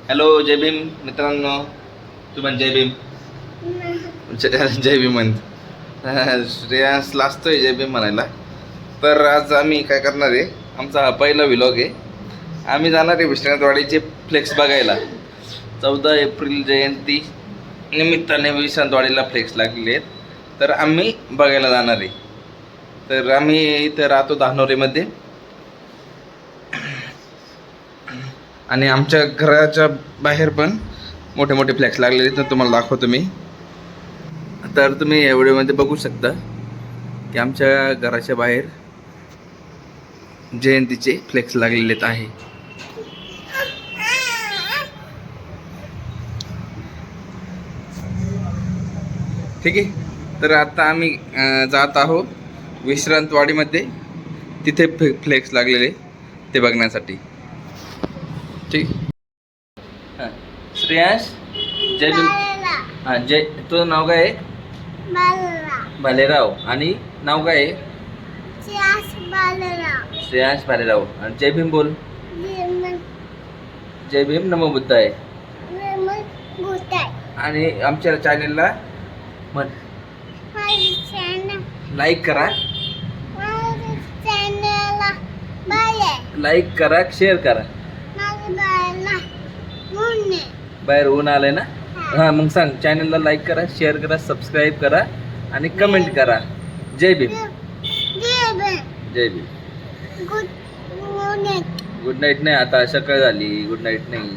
Hello जय भीम मित्रांनो, तू म्हण जय भीम. जय भीम म्हण. श्रेयांस लाजतोय जय भीम म्हणायला. तर आज आम्ही काय करणार आहे, आमचा हा पहिला व्लॉग आहे. आम्ही जाणार आहे विश्रांतवाडीचे फ्लेक्स बघायला. 14 एप्रिल जयंती निमित्ताने विश्रांतवाडीला फ्लेक्स लागलेले आहेत, तर आम्ही बघायला जाणार आहे. तर आम्ही इथं राहतो धानोरीमध्ये, आणि आमच्या घराच्या बाहेर पण मोठे मोठे फ्लॅक्स लागलेले आहेत. तर तुम्हाला दाखवतो मी. तर तुम्ही या व्हिडिओमध्ये बघू शकता की आमच्या घराच्या बाहेर जयंतीचे फ्लेक्स लागलेले आहे. ठीक आहे. तर आता आम्ही जात आहोत विश्रांतवाडीमध्ये, तिथे फ्लेक्स लागलेले ते बघण्यासाठी. ठीक. हां श्रेयांश जय भीम. हां जय, तुझं नाव काय आहे? भालेराव. आणि नाव काय आहे? श्रेयांश भालेराव. आणि जय भीम बोल. जय भीम नमो बुद्धाय. आणि आमच्या चॅनलला म्हण लाईक करा, लाईक करा, शेअर करा. बाहेर ऊन आलंय ना. हां मग सांग, चॅनलला लाईक करा, शेअर करा, सबस्क्राईब करा आणि कमेंट करा. जय भीम. जय भीम. गुड नाईट नाही, आता सकाळ झाली. गुड नाईट नाही.